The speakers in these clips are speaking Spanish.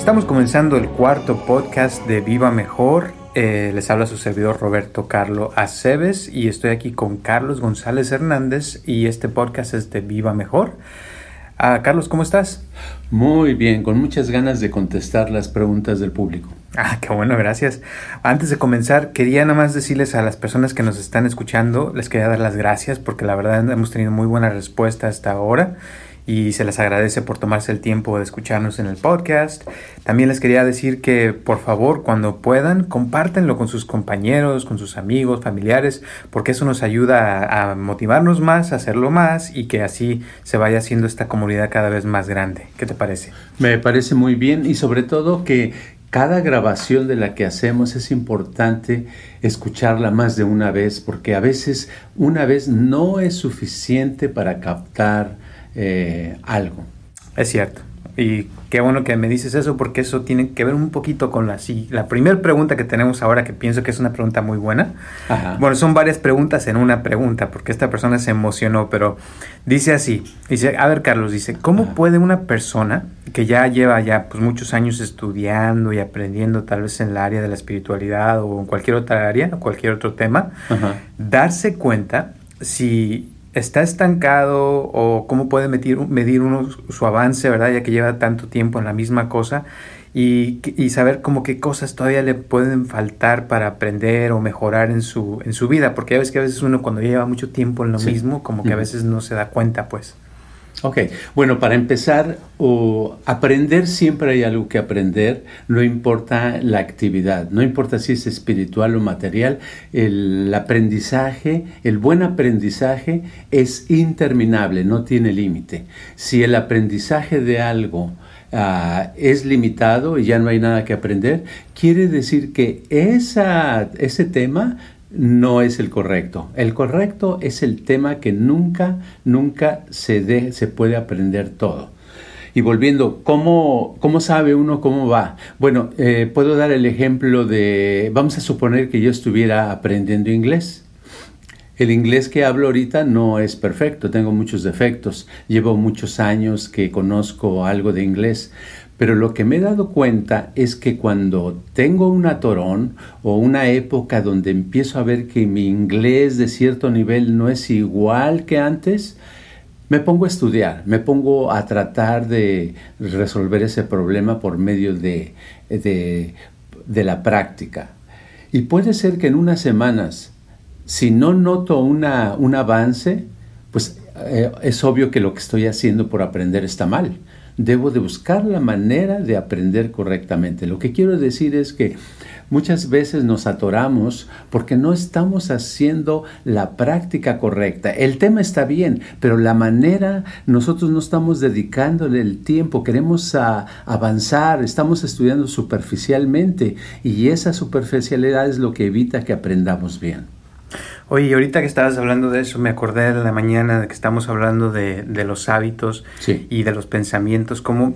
Estamos comenzando el cuarto podcast de Viva Mejor. Les habla su servidor Roberto Carlo Aceves y estoy aquí con Carlos González Hernández y este podcast es de Viva Mejor. Carlos, ¿cómo estás? Muy bien, con muchas ganas de contestar las preguntas del público. Qué bueno, gracias. Antes de comenzar, quería nada más decirles a las personas que nos están escuchando, les quería dar las gracias porque la verdad hemos tenido muy buena respuesta hasta ahora y se les agradece por tomarse el tiempo de escucharnos en el podcast. También les quería decir que por favor, cuando puedan, compártenlo con sus compañeros, con sus amigos, familiares, porque eso nos ayuda a motivarnos más, a hacerlo más y que así se vaya haciendo esta comunidad cada vez más grande. ¿Qué te parece? Me parece muy bien y sobre todo que cada grabación de la que hacemos es importante escucharla más de una vez, porque a veces una vez no es suficiente para captar algo. Es cierto. Y qué bueno que me dices eso porque eso tiene que ver un poquito con la primera pregunta que tenemos ahora, que pienso que es una pregunta muy buena. Ajá. Bueno, son varias preguntas en una pregunta porque esta persona se emocionó, pero dice así, a ver Carlos, dice, ¿cómo puede una persona que ya lleva pues muchos años estudiando y aprendiendo tal vez en el área de la espiritualidad o en cualquier otra área o cualquier otro tema, darse cuenta si está estancado o cómo puede medir uno su avance, ¿verdad? Ya que lleva tanto tiempo en la misma cosa y saber como qué cosas todavía le pueden faltar para aprender o mejorar en su vida, porque ya ves que a veces uno cuando lleva mucho tiempo en lo mismo, como que a veces no se da cuenta, pues. Ok, bueno, para empezar, aprender siempre hay algo que aprender, no importa la actividad, no importa si es espiritual o material, el aprendizaje, el buen aprendizaje es interminable, no tiene límite. Si el aprendizaje de algo es limitado y ya no hay nada que aprender, quiere decir que ese tema no es el correcto. El correcto es el tema que nunca se puede aprender todo. Y volviendo, ¿cómo sabe uno cómo va? Bueno, puedo dar el ejemplo vamos a suponer que yo estuviera aprendiendo inglés. El inglés que hablo ahorita no es perfecto, tengo muchos defectos. Llevo muchos años que conozco algo de inglés. Pero lo que me he dado cuenta es que cuando tengo un atorón o una época donde empiezo a ver que mi inglés de cierto nivel no es igual que antes, me pongo a estudiar, me pongo a tratar de resolver ese problema por medio de la práctica. Y puede ser que en unas semanas, si no noto un avance, pues es obvio que lo que estoy haciendo por aprender está mal. Debo de buscar la manera de aprender correctamente. Lo que quiero decir es que muchas veces nos atoramos porque no estamos haciendo la práctica correcta. El tema está bien, pero la manera, nosotros no estamos dedicándole el tiempo, queremos avanzar, estamos estudiando superficialmente y esa superficialidad es lo que evita que aprendamos bien. Oye, ahorita que estabas hablando de eso, me acordé de la mañana de que estamos hablando de los hábitos y de los pensamientos. ¿Cómo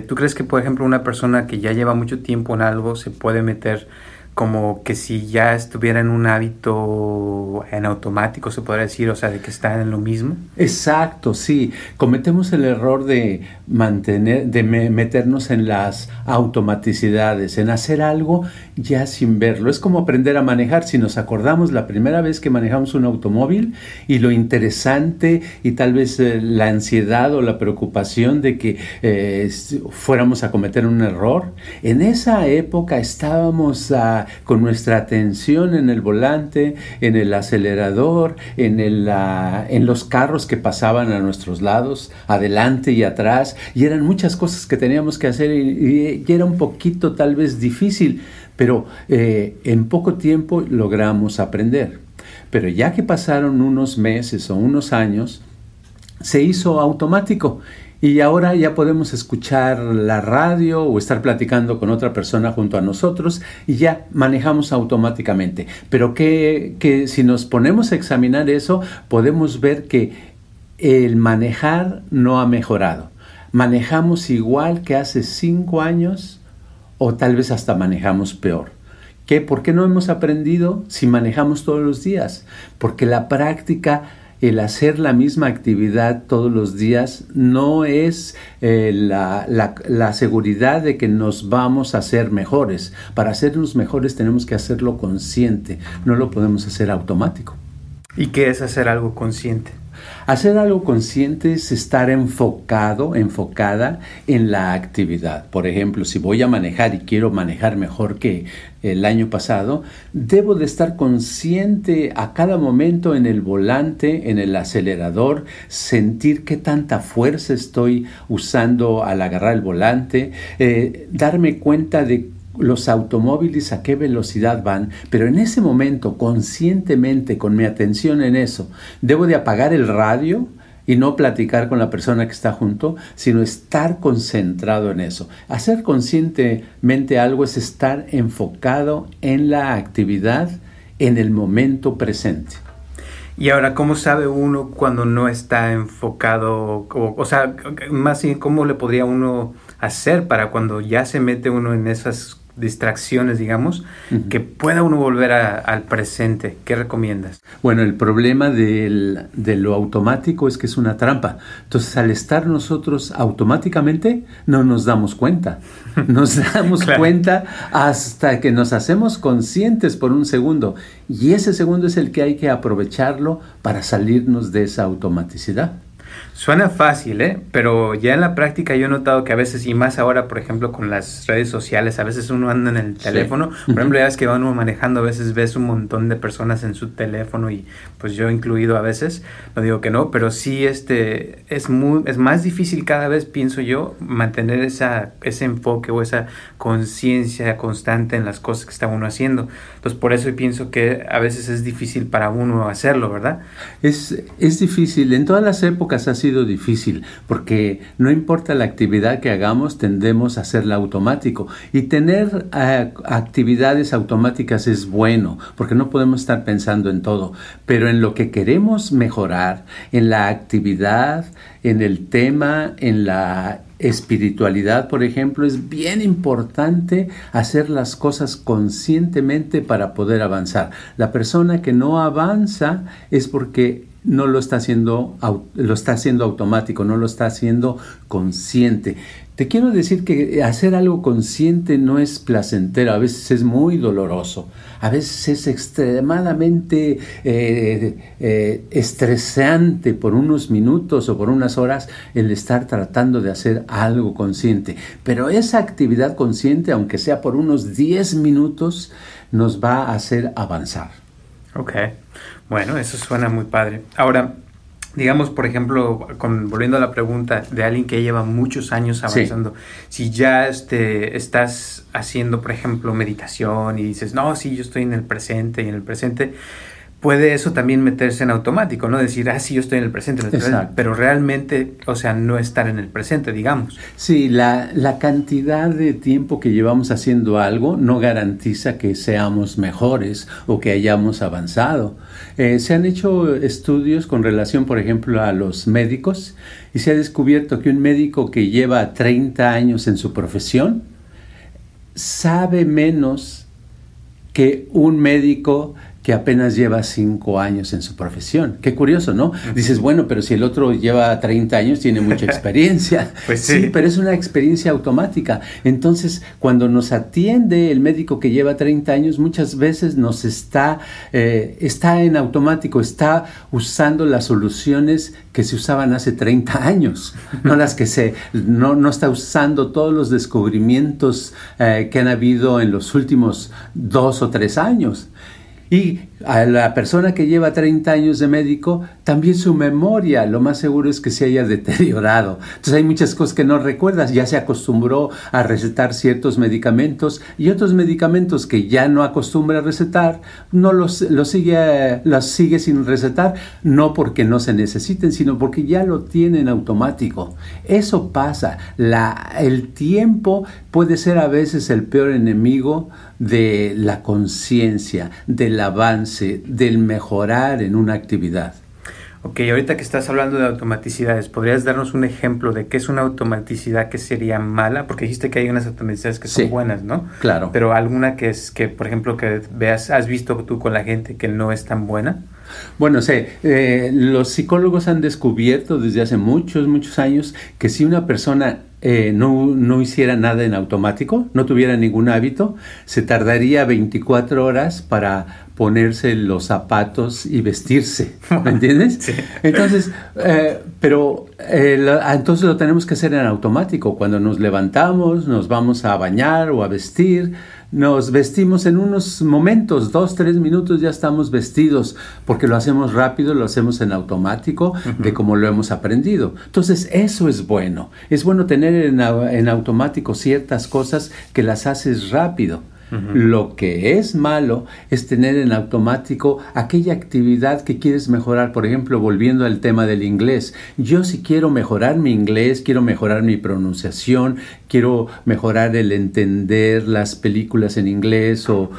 tú crees que, por ejemplo, una persona que ya lleva mucho tiempo en algo se puede meter como que si ya estuviera en un hábito en automático, se podría decir, o sea, de que está en lo mismo? Exacto, sí. Cometemos el error de meternos en las automaticidades, en hacer algo ya sin verlo. Es como aprender a manejar. Si nos acordamos la primera vez que manejamos un automóvil y lo interesante y tal vez la ansiedad o la preocupación de que fuéramos a cometer un error, en esa época estábamos con nuestra atención en el volante, en el acelerador, en los carros que pasaban a nuestros lados, adelante y atrás, y eran muchas cosas que teníamos que hacer y era un poquito tal vez difícil, pero en poco tiempo logramos aprender. Pero ya que pasaron unos meses o unos años, se hizo automático. Y ahora ya podemos escuchar la radio o estar platicando con otra persona junto a nosotros y ya manejamos automáticamente. Pero que si nos ponemos a examinar eso, podemos ver que el manejar no ha mejorado. Manejamos igual que hace 5 años o tal vez hasta manejamos peor. ¿Por qué no hemos aprendido si manejamos todos los días? Porque la práctica el hacer la misma actividad todos los días no es la seguridad de que nos vamos a hacer mejores. Para hacernos mejores tenemos que hacerlo consciente, no lo podemos hacer automático. ¿Y qué es hacer algo consciente? Hacer algo consciente es estar enfocada en la actividad. Por ejemplo, si voy a manejar y quiero manejar mejor que el año pasado, debo de estar consciente a cada momento en el volante, en el acelerador, sentir qué tanta fuerza estoy usando al agarrar el volante, darme cuenta de los automóviles a qué velocidad van, pero en ese momento, conscientemente, con mi atención en eso, debo de apagar el radio y no platicar con la persona que está junto, sino estar concentrado en eso. Hacer conscientemente algo es estar enfocado en la actividad, en el momento presente. Y ahora, ¿cómo sabe uno cuando no está enfocado? O sea, más bien, ¿cómo le podría uno hacer para cuando ya se mete uno en esas distracciones, digamos, que pueda uno volver al presente? ¿Qué recomiendas? Bueno, el problema de lo automático es que es una trampa. Entonces, al estar nosotros automáticamente, no nos damos cuenta. Nos damos claro. cuenta hasta que nos hacemos conscientes por un segundo. Y ese segundo es el que hay que aprovecharlo para salirnos de esa automaticidad. Suena fácil, pero ya en la práctica yo he notado que a veces, y más ahora, por ejemplo, con las redes sociales, a veces uno anda en el teléfono, sí. Por ejemplo, ya ves que va uno manejando, a veces ves un montón de personas en su teléfono y pues yo incluido a veces, no digo que no, pero sí es más difícil cada vez, pienso yo, mantener ese enfoque o esa conciencia constante en las cosas que está uno haciendo. Entonces, por eso pienso que a veces es difícil para uno hacerlo, ¿verdad? Es difícil, en todas las épocas ha sido difícil, porque no importa la actividad que hagamos, tendemos a hacerla automático. Y tener actividades automáticas es bueno, porque no podemos estar pensando en todo. Pero en lo que queremos mejorar, en la actividad, en el tema, en la espiritualidad, por ejemplo, es bien importante hacer las cosas conscientemente para poder avanzar. La persona que no avanza es porque no lo está haciendo automático, no lo está haciendo consciente. Te quiero decir que hacer algo consciente no es placentero, a veces es muy doloroso, a veces es extremadamente estresante por unos minutos o por unas horas el estar tratando de hacer algo consciente. Pero esa actividad consciente, aunque sea por unos 10 minutos, nos va a hacer avanzar. Ok, bueno, eso suena muy padre. Ahora, digamos, por ejemplo, volviendo a la pregunta de alguien que lleva muchos años avanzando, sí. Si ya estás haciendo, por ejemplo, meditación y dices, no, sí, yo estoy en el presente y en el presente, puede eso también meterse en automático, ¿no? Decir, sí, yo estoy en el presente, pero realmente, o sea, no estar en el presente, digamos. Sí, la cantidad de tiempo que llevamos haciendo algo no garantiza que seamos mejores o que hayamos avanzado. Se han hecho estudios con relación, por ejemplo, a los médicos, y se ha descubierto que un médico que lleva 30 años en su profesión sabe menos que un médico que apenas lleva 5 años en su profesión. Qué curioso, ¿no? Dices, bueno, pero si el otro lleva 30 años, tiene mucha experiencia. Pues sí. Sí, pero es una experiencia automática. Entonces, cuando nos atiende el médico que lleva 30 años, muchas veces nos está en automático, está usando las soluciones que se usaban hace 30 años, no las que no está usando todos los descubrimientos que han habido en los últimos 2 o 3 años. Y a la persona que lleva 30 años de médico, también su memoria, lo más seguro es que se haya deteriorado. Entonces hay muchas cosas que no recuerdas, ya se acostumbró a recetar ciertos medicamentos y otros medicamentos que ya no acostumbra a recetar, no los sigue sin recetar, no porque no se necesiten, sino porque ya lo tienen automático. Eso pasa. El tiempo puede ser a veces el peor enemigo de la conciencia, del avance, del mejorar en una actividad. Ok, ahorita que estás hablando de automaticidades, ¿podrías darnos un ejemplo de qué es una automaticidad que sería mala? Porque dijiste que hay unas automaticidades que son buenas, ¿no? Claro. Pero alguna que, por ejemplo, que veas, has visto tú con la gente que no es tan buena. Bueno, los psicólogos han descubierto desde hace muchos años que si una persona no hiciera nada en automático, no tuviera ningún hábito, se tardaría 24 horas para ponerse los zapatos y vestirse, ¿me entiendes? Sí. Entonces, entonces lo tenemos que hacer en automático. Cuando nos levantamos, nos vamos a bañar o a vestir, nos vestimos en unos momentos, 2-3 minutos ya estamos vestidos, porque lo hacemos rápido, lo hacemos en automático, de como lo hemos aprendido. Entonces eso es bueno tener en automático ciertas cosas que las haces rápido. Lo que es malo es tener en automático aquella actividad que quieres mejorar. Por ejemplo, volviendo al tema del inglés. Yo si quiero mejorar mi inglés, quiero mejorar mi pronunciación, quiero mejorar el entender las películas en inglés o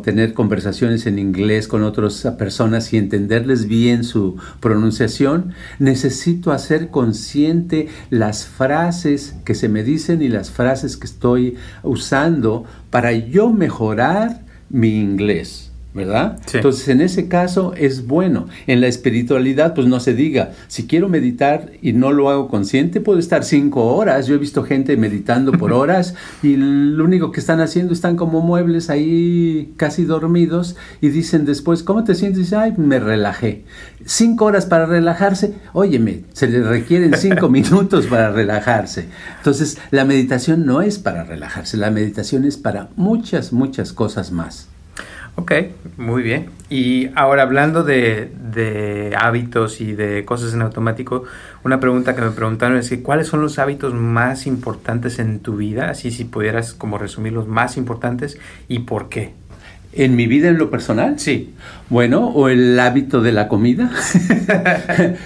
tener conversaciones en inglés con otras personas y entenderles bien su pronunciación, necesito hacer consciente las frases que se me dicen y las frases que estoy usando para yo mejorar mi inglés, ¿verdad? Sí. Entonces, en ese caso es bueno. En la espiritualidad, pues no se diga. Si quiero meditar y no lo hago consciente, puedo estar 5 horas. Yo he visto gente meditando por horas y lo único que están haciendo, están como muebles ahí casi dormidos y dicen después, ¿cómo te sientes? Y dice, ay, me relajé. 5 horas para relajarse. Óyeme, se le requieren 5 minutos para relajarse. Entonces, la meditación no es para relajarse. La meditación es para muchas cosas más. Ok, muy bien. Y ahora hablando de hábitos y de cosas en automático, una pregunta que me preguntaron es que ¿cuáles son los hábitos más importantes en tu vida? Así si pudieras como resumir los más importantes y por qué. ¿En mi vida en lo personal? Sí. Bueno, o el hábito de la comida.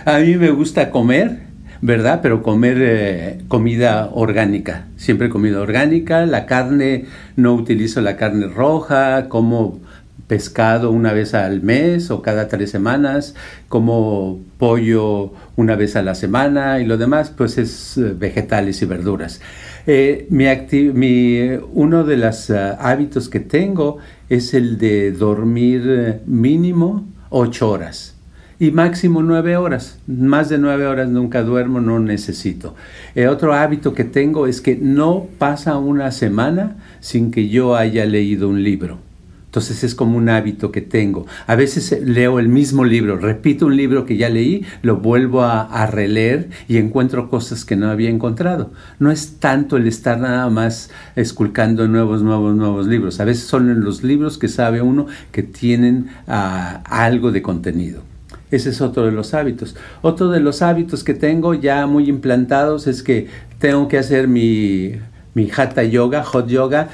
A mí me gusta comer, ¿verdad? Pero comer comida orgánica. Siempre comida orgánica. La carne, no utilizo la carne roja, como pescado una vez al mes o cada 3 semanas, como pollo una vez a la semana y lo demás pues es vegetales y verduras. Uno de los hábitos que tengo es el de dormir mínimo 8 horas y máximo 9 horas. Más de 9 horas nunca duermo, no necesito. Otro hábito que tengo es que no pasa una semana sin que yo haya leído un libro. Entonces es como un hábito que tengo. A veces leo el mismo libro, repito un libro que ya leí, lo vuelvo a releer y encuentro cosas que no había encontrado. No es tanto el estar nada más esculcando nuevos libros. A veces son los libros que sabe uno que tienen algo de contenido. Ese es otro de los hábitos. Otro de los hábitos que tengo ya muy implantados es que tengo que hacer mi hatha yoga, hot yoga,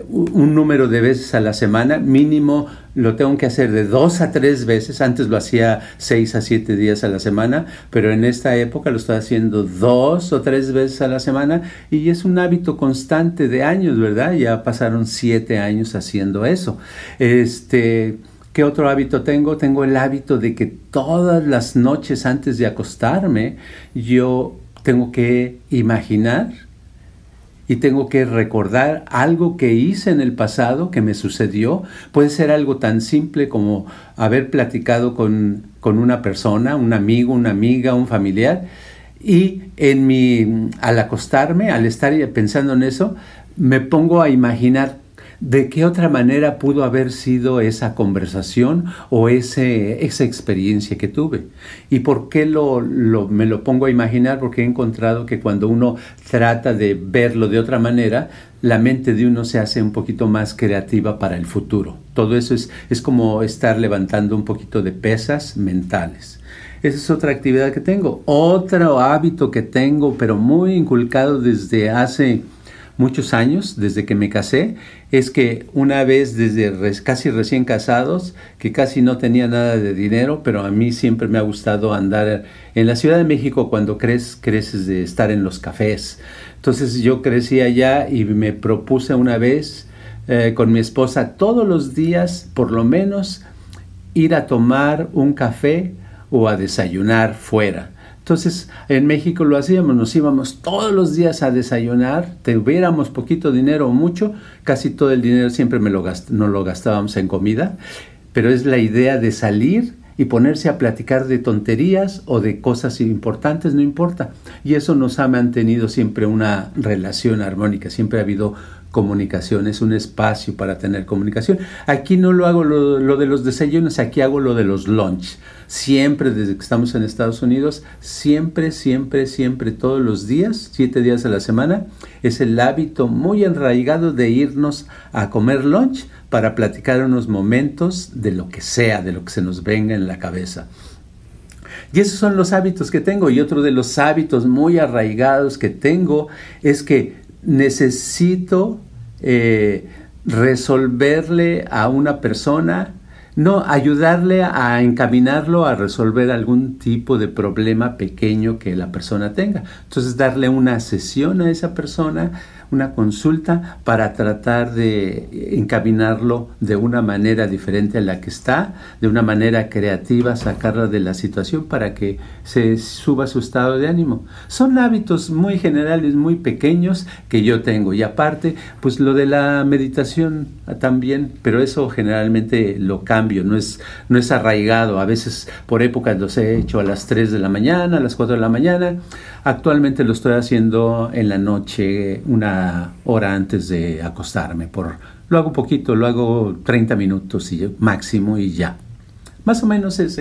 un número de veces a la semana, mínimo lo tengo que hacer de 2 a 3 veces. Antes lo hacía 6 a 7 días a la semana, pero en esta época lo estoy haciendo 2 o 3 veces a la semana y es un hábito constante de años, ¿verdad? Ya pasaron 7 años haciendo eso. ¿Qué otro hábito tengo? Tengo el hábito de que todas las noches antes de acostarme yo tengo que imaginar y tengo que recordar algo que hice en el pasado, que me sucedió. Puede ser algo tan simple como haber platicado con una persona, un amigo, una amiga, un familiar. Y al acostarme, al estar pensando en eso, me pongo a imaginar de qué otra manera pudo haber sido esa conversación o esa experiencia que tuve. ¿Y por qué me lo pongo a imaginar? Porque he encontrado que cuando uno trata de verlo de otra manera, la mente de uno se hace un poquito más creativa para el futuro. Todo eso es como estar levantando un poquito de pesas mentales. Esa es otra actividad que tengo. Otro hábito que tengo, pero muy inculcado desde hace muchos años, desde que me casé, es que una vez desde casi recién casados, que casi no tenía nada de dinero, pero a mí siempre me ha gustado andar en la Ciudad de México. Cuando creces de estar en los cafés. Entonces yo crecí allá y me propuse una vez con mi esposa todos los días, por lo menos, ir a tomar un café o a desayunar fuera. Entonces, en México lo hacíamos, nos íbamos todos los días a desayunar, tuviéramos poquito dinero o mucho, casi todo el dinero siempre nos lo gastábamos en comida, pero es la idea de salir y ponerse a platicar de tonterías o de cosas importantes, no importa. Y eso nos ha mantenido siempre una relación armónica, siempre ha habido comunicación, es un espacio para tener comunicación. Aquí no lo hago lo de los desayunos, aquí hago lo de los lunch. Siempre, desde que estamos en Estados Unidos, siempre, todos los días, 7 días a la semana, es el hábito muy enraigado de irnos a comer lunch para platicar unos momentos de lo que sea, de lo que se nos venga en la cabeza. Y esos son los hábitos que tengo. Y otro de los hábitos muy arraigados que tengo es que necesito resolverle a una persona, no, ayudarle a encaminarlo a resolver algún tipo de problema pequeño que la persona tenga. Entonces, darle una sesión a esa persona, una consulta, para tratar de encaminarlo de una manera diferente a la que está, de una manera creativa, sacarla de la situación para que se suba su estado de ánimo. Son hábitos muy generales, muy pequeños que yo tengo. Y aparte, pues lo de la meditación también, pero eso generalmente lo cambio, no es arraigado. A veces por épocas los he hecho a las 3 de la mañana, a las 4 de la mañana. Actualmente lo estoy haciendo en la noche, una hora antes de acostarme. Lo hago poquito, lo hago 30 minutos máximo y ya. Más o menos es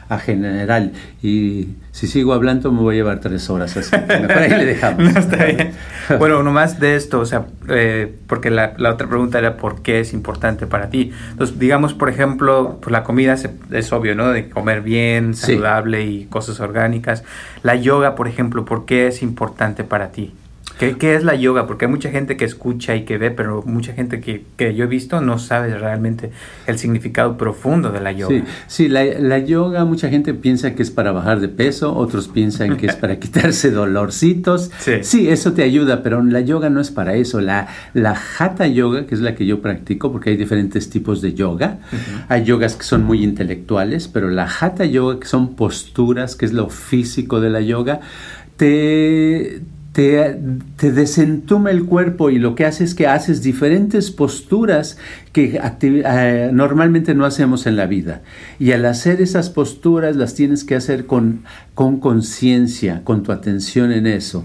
a general. Y si sigo hablando me voy a llevar 3 horas, así que mejor ahí le dejamos. No, está bien. Bueno, nomás de esto, o sea, porque la otra pregunta era ¿por qué es importante para ti? Entonces, digamos, por ejemplo, pues la comida es obvio, ¿no? De comer bien, saludable, sí, y cosas orgánicas. La yoga, por ejemplo, ¿por qué es importante para ti? ¿Qué es la yoga? Porque hay mucha gente que escucha y que ve, pero mucha gente que yo he visto no sabe realmente el significado profundo de la yoga. Sí, la yoga, mucha gente piensa que es para bajar de peso, otros piensan que es para quitarse dolorcitos. Sí, eso te ayuda, pero la yoga no es para eso. La Hatha yoga, que es la que yo practico, porque hay diferentes tipos de yoga. Uh-huh. Hay yogas que son muy intelectuales, pero la Hatha yoga, que son posturas, que es lo físico de la yoga, te desentuma el cuerpo, y lo que hace es que haces diferentes posturas que normalmente no hacemos en la vida. Y al hacer esas posturas las tienes que hacer con conciencia, con tu atención en eso.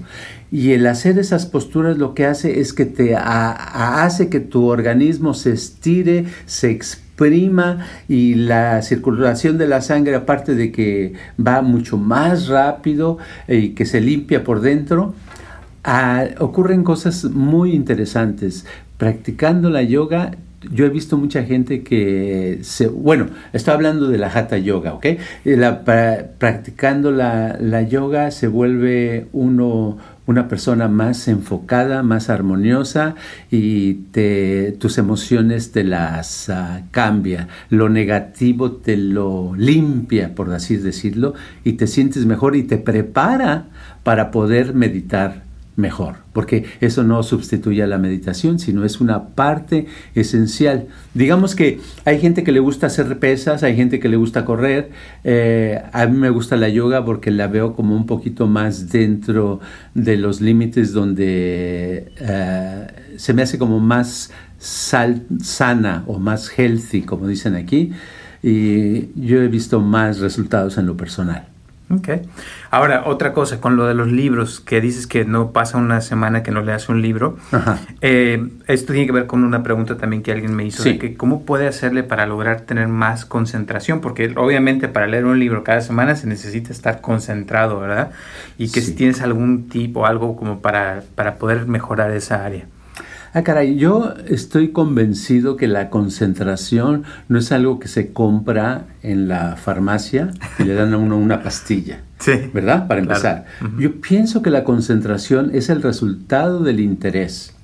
Y el hacer esas posturas lo que hace es que hace que tu organismo se estire, se exprima, y la circulación de la sangre, aparte de que va mucho más rápido y que se limpia por dentro, ocurren cosas muy interesantes. Practicando la yoga, yo he visto mucha gente que estoy hablando de la Hatha yoga, ¿ok? Practicando la yoga se vuelve una persona más enfocada, más armoniosa, y tus emociones te las cambia. Lo negativo te lo limpia, por así decirlo, y te sientes mejor y te prepara para poder meditar mejor, porque eso no sustituye a la meditación, sino es una parte esencial. Digamos que hay gente que le gusta hacer pesas, hay gente que le gusta correr. A mí me gusta la yoga porque la veo como un poquito más dentro de los límites, donde se me hace como más sana o más healthy, como dicen aquí, y yo he visto más resultados en lo personal. Okay. Ahora, otra cosa, con lo de los libros, que dices que no pasa una semana que no leas un libro. Esto tiene que ver con una pregunta también que alguien me hizo, de que cómo puede hacerle para lograr tener más concentración, porque obviamente para leer un libro cada semana se necesita estar concentrado, ¿verdad? Y que si tienes algún tip o algo como para poder mejorar esa área. Caray, yo estoy convencido que la concentración no es algo que se compra en la farmacia y le dan a uno una pastilla, ¿verdad? Para empezar. Uh-huh. Yo pienso que la concentración es el resultado del interés.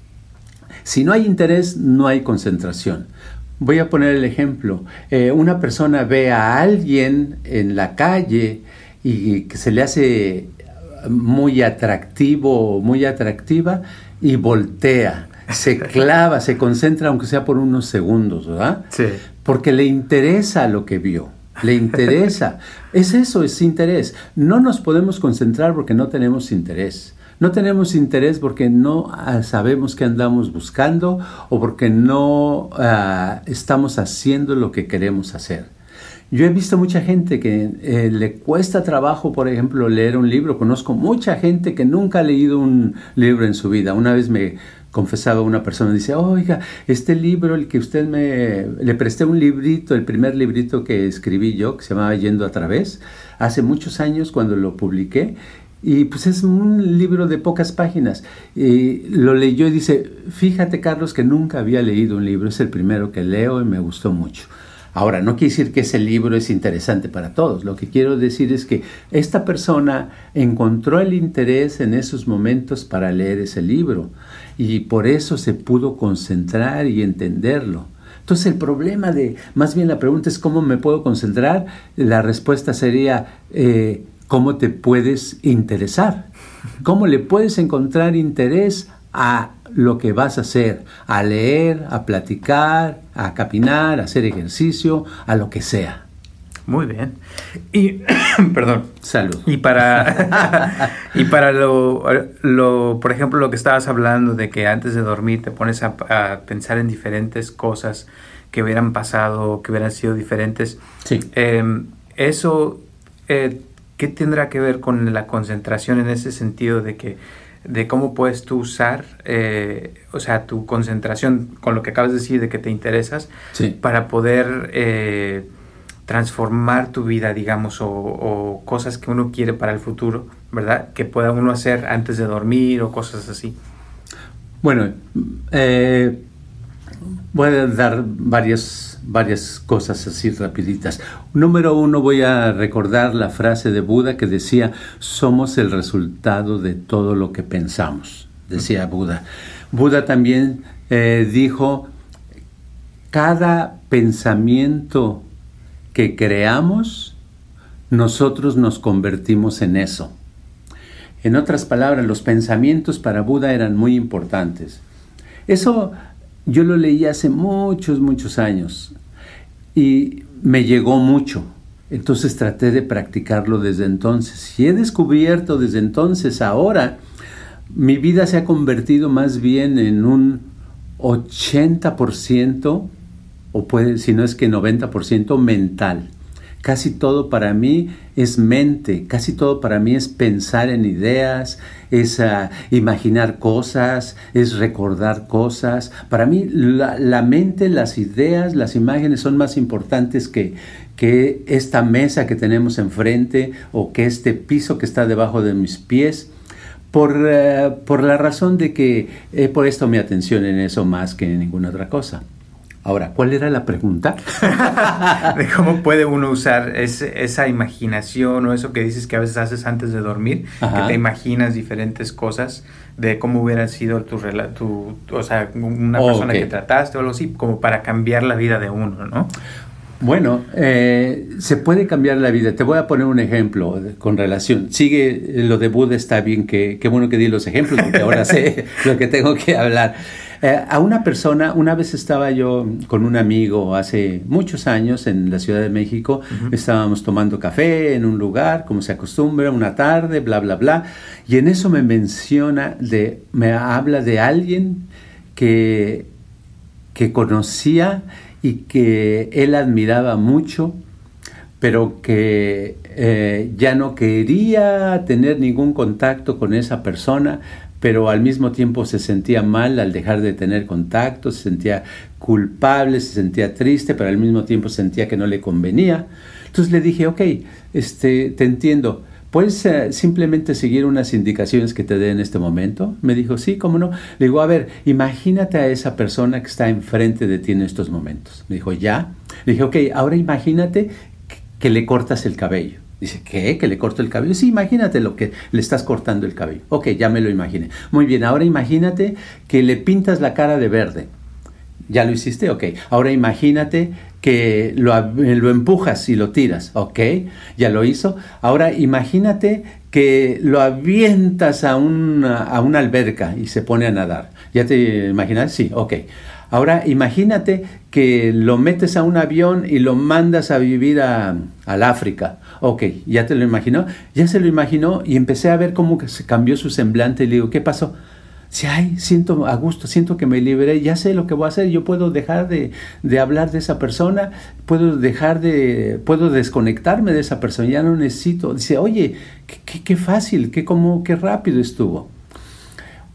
Si no hay interés, no hay concentración. Voy a poner el ejemplo. Una persona ve a alguien en la calle y que se le hace muy atractivo o muy atractiva, y voltea. Se concentra, aunque sea por unos segundos, ¿verdad? Sí. Porque le interesa lo que vio. le interesa. Es eso, es interés. No nos podemos concentrar porque no tenemos interés. No tenemos interés porque no sabemos qué andamos buscando o porque no estamos haciendo lo que queremos hacer. Yo he visto mucha gente que le cuesta trabajo, por ejemplo, leer un libro. Conozco mucha gente que nunca ha leído un libro en su vida. Una vez me confesaba una persona, dice, oiga, este libro, el que usted le presté un librito, el primer librito que escribí yo, que se llamaba Yendo a Través, hace muchos años cuando lo publiqué, y pues es un libro de pocas páginas. Y lo leyó y dice, fíjate, Carlos, que nunca había leído un libro, es el primero que leo y me gustó mucho. Ahora, no quiere decir que ese libro es interesante para todos. Lo que quiero decir es que esta persona encontró el interés en esos momentos para leer ese libro y por eso se pudo concentrar y entenderlo. Entonces el problema más bien la pregunta es ¿cómo me puedo concentrar? La respuesta sería ¿cómo te puedes interesar? ¿Cómo le puedes encontrar interés a lo que vas a hacer? A leer, a platicar, a caminar, a hacer ejercicio, a lo que sea. Muy bien. Y, perdón. Salud. Y para por ejemplo, lo que estabas hablando de que antes de dormir te pones a pensar en diferentes cosas que hubieran pasado, que hubieran sido diferentes. Sí. Eso, ¿qué tendrá que ver con la concentración en ese sentido de cómo puedes tú usar, tu concentración con lo que acabas de decir de que te interesas, sí, para poder transformar tu vida, digamos, o cosas que uno quiere para el futuro, ¿verdad? Que pueda uno hacer antes de dormir o cosas así. Bueno, voy a dar varias cosas así rapiditas. Número 1, voy a recordar la frase de Buda que decía, somos el resultado de todo lo que pensamos, decía Buda. Buda también dijo, cada pensamiento que creamos, nosotros nos convertimos en eso. En otras palabras, los pensamientos para Buda eran muy importantes. Eso yo lo leí hace muchos años y me llegó mucho. Entonces traté de practicarlo desde entonces. Y he descubierto desde entonces, ahora, mi vida se ha convertido más bien en un 80%, o si no es que 90% mental. Casi todo para mí es mente, casi todo para mí es pensar en ideas, es imaginar cosas, es recordar cosas. Para mí la mente, las ideas, las imágenes son más importantes que esta mesa que tenemos enfrente o que este piso que está debajo de mis pies. Por la razón de que he puesto mi atención en eso más que en ninguna otra cosa. Ahora, ¿cuál era la pregunta? De cómo puede uno usar esa imaginación o eso que dices que a veces haces antes de dormir, ajá, que te imaginas diferentes cosas de cómo hubiera sido una persona que trataste o algo así, como para cambiar la vida de uno, ¿no? Bueno, se puede cambiar la vida. Te voy a poner un ejemplo con relación. Sigue lo de Buda, está bien, qué bueno que di los ejemplos, porque ahora sé lo que tengo que hablar. A una persona, una vez estaba yo con un amigo hace muchos años en la Ciudad de México, uh-huh, estábamos tomando café en un lugar, como se acostumbra, una tarde, bla, bla, bla, y en eso me habla de alguien que conocía y que él admiraba mucho, pero que ya no quería tener ningún contacto con esa persona, pero al mismo tiempo se sentía mal al dejar de tener contacto, se sentía culpable, se sentía triste, pero al mismo tiempo sentía que no le convenía. Entonces le dije, ok, te entiendo, ¿puedes simplemente seguir unas indicaciones que te dé en este momento? Me dijo, sí, ¿cómo no? Le digo, a ver, imagínate a esa persona que está enfrente de ti en estos momentos. Me dijo, ¿ya? Le dije, ok, ahora imagínate que le cortas el cabello. Dice, ¿qué? ¿Que le corto el cabello? Sí, imagínate lo que le estás cortando el cabello. Ok, ya me lo imaginé. Muy bien, ahora imagínate que le pintas la cara de verde. ¿Ya lo hiciste? Ok. Ahora imagínate que lo empujas y lo tiras. Ok, ya lo hizo. Ahora imagínate que lo avientas a una alberca y se pone a nadar. ¿Ya te imaginas? Sí, ok. Ahora imagínate que lo metes a un avión y lo mandas a vivir al África. Ok, ¿ya te lo imaginó? Ya se lo imaginó y empecé a ver cómo que se cambió su semblante y le digo, ¿qué pasó? Sí, ay, siento a gusto, siento que me liberé, ya sé lo que voy a hacer, yo puedo dejar de hablar de esa persona, puedo desconectarme de esa persona, ya no necesito. Dice, oye, qué fácil, qué rápido estuvo.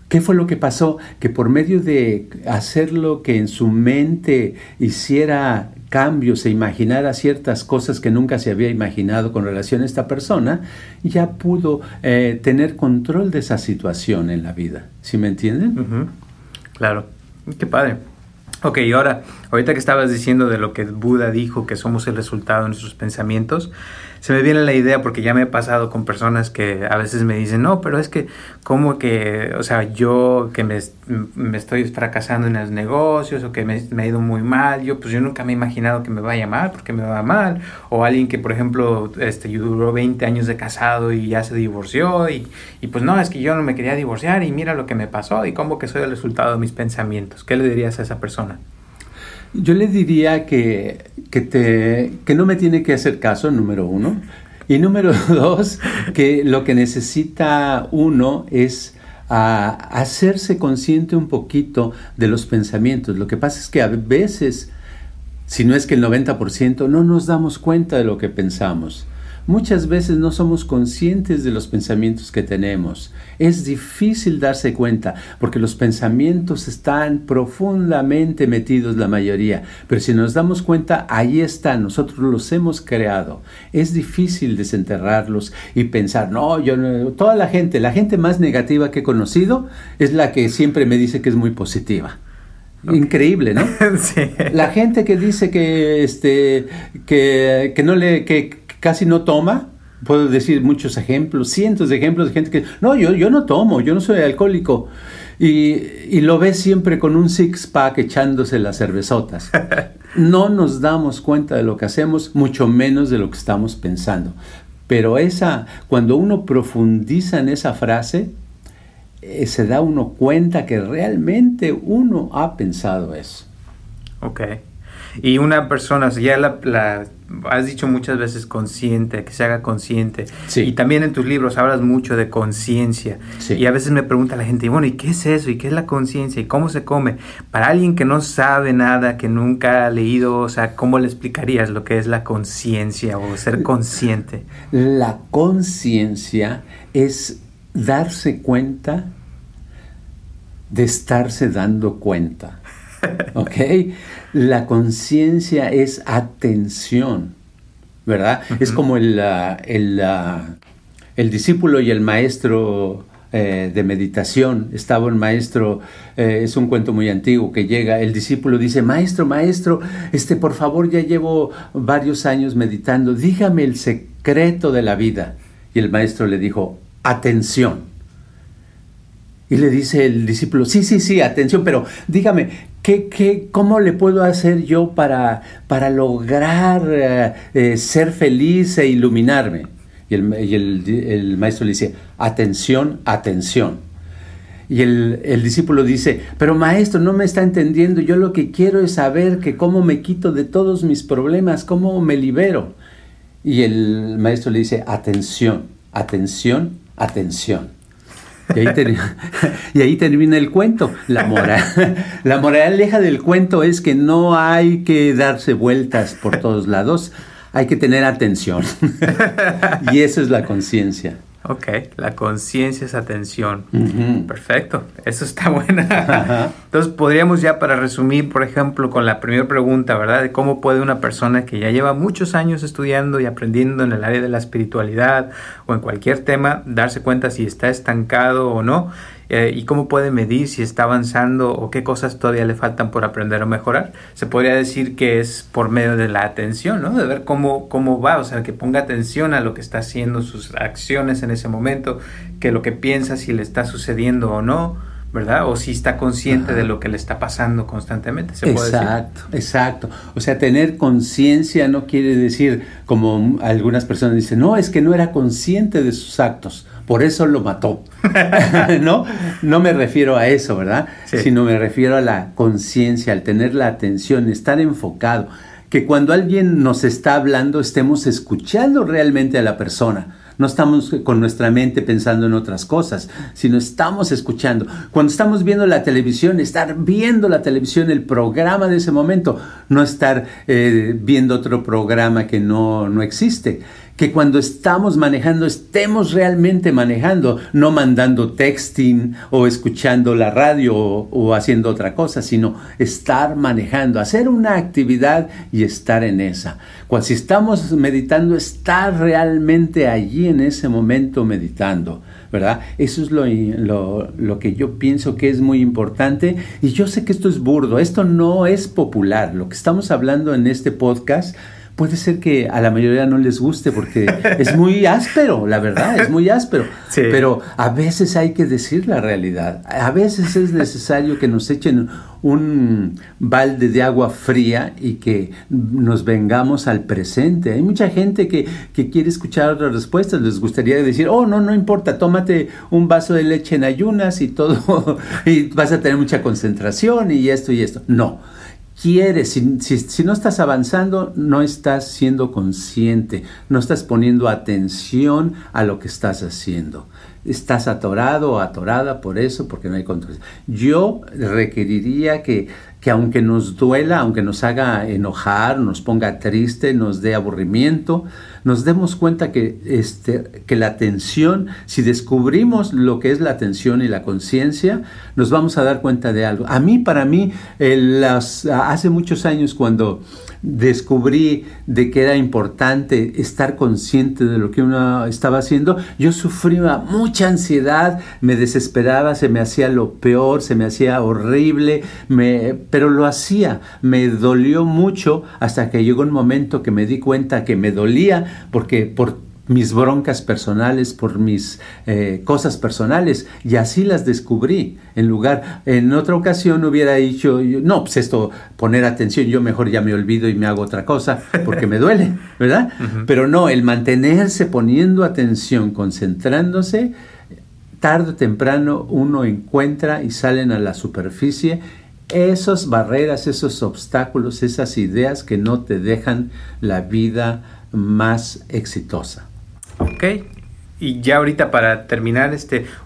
¿Qué fue lo que pasó? Que por medio de hacerlo que en su mente hiciera cambios e imaginara ciertas cosas que nunca se había imaginado con relación a esta persona, ya pudo tener control de esa situación en la vida. ¿Sí me entienden? Uh-huh. Claro. Qué padre. Ok, y ahorita que estabas diciendo de lo que Buda dijo, que somos el resultado de nuestros pensamientos, se me viene la idea, porque ya me he pasado con personas que a veces me dicen, no, pero es que como que, o sea, yo que me estoy fracasando en los negocios o que me ha ido muy mal, yo nunca me he imaginado que me vaya mal, porque me va mal. O alguien que, por ejemplo, duró 20 años de casado y ya se divorció y pues no, es que yo no me quería divorciar y mira lo que me pasó y como que soy el resultado de mis pensamientos. ¿Qué le dirías a esa persona? Yo le diría que no me tiene que hacer caso, número uno. Y número dos, que lo que necesita uno es hacerse consciente un poquito de los pensamientos. Lo que pasa es que a veces, si no es que el 90%, no nos damos cuenta de lo que pensamos. Muchas veces no somos conscientes de los pensamientos que tenemos. Es difícil darse cuenta porque los pensamientos están profundamente metidos la mayoría. Pero si nos damos cuenta, ahí están, nosotros los hemos creado. Es difícil desenterrarlos y pensar, no, toda la gente más negativa que he conocido es la que siempre me dice que es muy positiva. Okay. Increíble, ¿no? Sí. La gente que dice que casi no toma, puedo decir muchos ejemplos, cientos de ejemplos de gente que, no, yo no tomo, yo no soy alcohólico, y lo ves siempre con un six-pack echándose las cervezotas. No nos damos cuenta de lo que hacemos, mucho menos de lo que estamos pensando. Pero cuando uno profundiza en esa frase, se da uno cuenta que realmente uno ha pensado eso. Ok. Y una persona, ya la has dicho muchas veces consciente, que se haga consciente. Sí. Y también en tus libros hablas mucho de conciencia. Sí. Y a veces me pregunta la gente, bueno, ¿y qué es eso? ¿Y qué es la conciencia? ¿Y cómo se come? Para alguien que no sabe nada, que nunca ha leído, o sea, ¿cómo le explicarías lo que es la conciencia o ser consciente? La conciencia es darse cuenta de estarse dando cuenta. ¿Ok? La conciencia es atención, ¿verdad? Uh-huh. Es como el discípulo y el maestro de meditación. Estaba un maestro, es un cuento muy antiguo, que llega, el discípulo dice, maestro, por favor, ya llevo varios años meditando, dígame el secreto de la vida. Y el maestro le dijo, atención. Y le dice el discípulo, sí, atención, pero dígame, ¿cómo le puedo hacer yo para lograr ser feliz e iluminarme? Y el maestro le dice, atención. Y el discípulo dice, pero maestro, no me está entendiendo, yo lo que quiero es saber que cómo me quito de todos mis problemas, cómo me libero. Y el maestro le dice, atención. Y ahí termina el cuento. La moraleja del cuento es que no hay que darse vueltas por todos lados, hay que tener atención. Y eso es la conciencia. Ok, la conciencia es atención. Uh-huh. Perfecto, eso está buena. Uh-huh. Entonces podríamos ya, para resumir, por ejemplo, con la primera pregunta, ¿verdad? De cómo puede una persona que ya lleva muchos años estudiando y aprendiendo en el área de la espiritualidad o en cualquier tema, darse cuenta si está estancado o no, y cómo puede medir si está avanzando o qué cosas todavía le faltan por aprender o mejorar. Se podría decir que es por medio de la atención, ¿no? De ver cómo va, o sea, que ponga atención a lo que está haciendo, sus acciones en ese momento, que lo que piensa, si le está sucediendo o no, ¿verdad? O si está consciente de lo que le está pasando constantemente, ¿se puede decir? Exacto. O sea, tener conciencia no quiere decir, como algunas personas dicen, no, es que no era consciente de sus actos, por eso lo mató. No me refiero a eso, ¿verdad? Sí. Sino me refiero a la conciencia, al tener la atención, estar enfocado. Que cuando alguien nos está hablando, estemos escuchando realmente a la persona. No estamos con nuestra mente pensando en otras cosas, sino estamos escuchando. Cuando estamos viendo la televisión, estar viendo la televisión, el programa de ese momento, no estar viendo otro programa que no existe. Que cuando estamos manejando, estemos realmente manejando, no mandando texting o escuchando la radio o haciendo otra cosa, sino estar manejando, hacer una actividad y estar en esa. Cuando si estamos meditando, estar realmente allí en ese momento meditando, ¿verdad? Eso es lo que yo pienso que es muy importante, y yo sé que esto es burdo, esto no es popular, lo que estamos hablando en este podcast. Puede ser que a la mayoría no les guste porque es muy áspero, la verdad, es muy áspero. Sí. Pero a veces hay que decir la realidad. A veces es necesario que nos echen un balde de agua fría y que nos vengamos al presente. Hay mucha gente que quiere escuchar otras respuestas. Les gustaría decir, no importa, tómate un vaso de leche en ayunas y todo, y vas a tener mucha concentración y esto y esto. No. Si no estás avanzando, no estás siendo consciente, no estás poniendo atención a lo que estás haciendo. Estás atorado o atorada por eso, porque no hay control. Yo requeriría que aunque nos duela, aunque nos haga enojar, nos ponga triste, nos dé aburrimiento, nos demos cuenta que la atención, si descubrimos lo que es la atención y la conciencia, nos vamos a dar cuenta de algo. Para mí, hace muchos años cuando descubrí de que era importante estar consciente de lo que uno estaba haciendo, yo sufría mucha ansiedad, me desesperaba, se me hacía lo peor, se me hacía horrible, pero lo hacía, me dolió mucho hasta que llegó un momento que me di cuenta que me dolía porque por mis broncas personales, por mis cosas personales, y así las descubrí. En otra ocasión hubiera dicho, no, pues esto, poner atención, yo mejor ya me olvido y me hago otra cosa porque me duele, ¿verdad? Uh-huh. Pero no, el mantenerse poniendo atención, concentrándose, tarde o temprano uno encuentra y salen a la superficie esas barreras, esos obstáculos, esas ideas que no te dejan la vida más exitosa. Ok, y ya ahorita para terminar,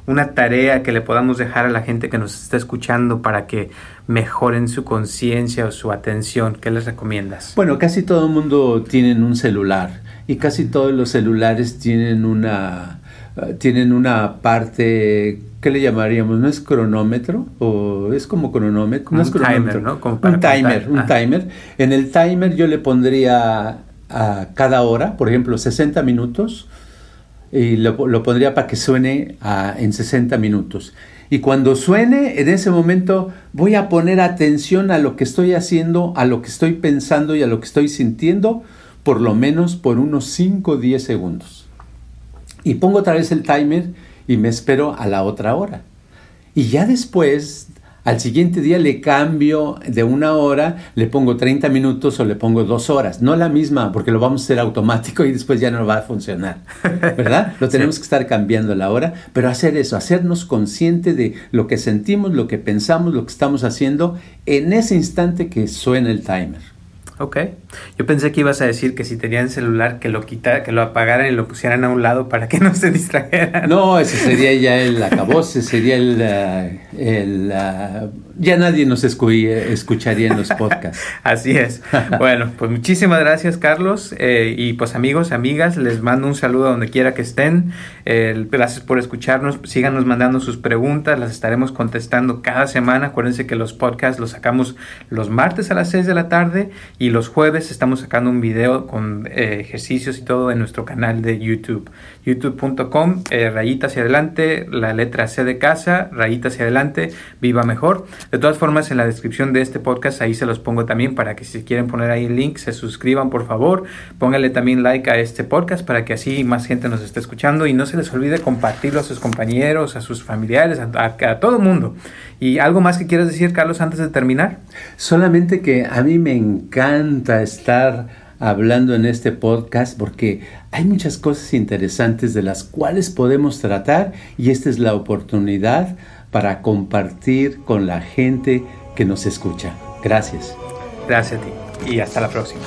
una tarea que le podamos dejar a la gente que nos está escuchando para que mejoren su conciencia o su atención, ¿qué les recomiendas? Bueno, casi todo el mundo tiene un celular y casi todos los celulares tienen una parte, ¿qué le llamaríamos? ¿No es cronómetro? ¿O es como cronómetro? No es cronómetro, timer, ¿no? Como para un timer. En el timer yo le pondría a cada hora, por ejemplo, 60 minutos, y lo pondría para que suene en 60 minutos. Y cuando suene, en ese momento voy a poner atención a lo que estoy haciendo, a lo que estoy pensando y a lo que estoy sintiendo, por lo menos por unos 5 o 10 segundos. Y pongo otra vez el timer y me espero a la otra hora. Y ya después, al siguiente día le cambio de 1 hora, le pongo 30 minutos o le pongo 2 horas. No la misma, porque lo vamos a hacer automático y después ya no va a funcionar, ¿verdad? Lo tenemos que estar cambiando la hora, pero hacer eso, hacernos consciente de lo que sentimos, lo que pensamos, lo que estamos haciendo en ese instante que suena el timer. Ok. Yo pensé que ibas a decir que si tenían celular, que lo apagaran y lo pusieran a un lado para que no se distrajeran. No, ese sería ya el acabose, sería ya nadie nos escucharía en los podcasts. Así es. Bueno, pues muchísimas gracias, Carlos. Y pues amigos, amigas, les mando un saludo a donde quiera que estén. Gracias por escucharnos. Síganos mandando sus preguntas, las estaremos contestando cada semana. Acuérdense que los podcasts los sacamos los martes a las 6 de la tarde y los jueves miércoles estamos sacando un video con ejercicios y todo en nuestro canal de YouTube. youtube.com, rayita hacia adelante, la letra C de casa, rayita hacia adelante, Viva Mejor. De todas formas, en la descripción de este podcast, ahí se los pongo también para que si quieren poner ahí el link, se suscriban, por favor. Pónganle también like a este podcast para que así más gente nos esté escuchando, y no se les olvide compartirlo a sus compañeros, a sus familiares, a todo el mundo. ¿Y algo más que quieras decir, Carlos, antes de terminar? Solamente que a mí me encanta estar hablando en este podcast porque hay muchas cosas interesantes de las cuales podemos tratar, y esta es la oportunidad para compartir con la gente que nos escucha. Gracias. Gracias a ti y hasta la próxima.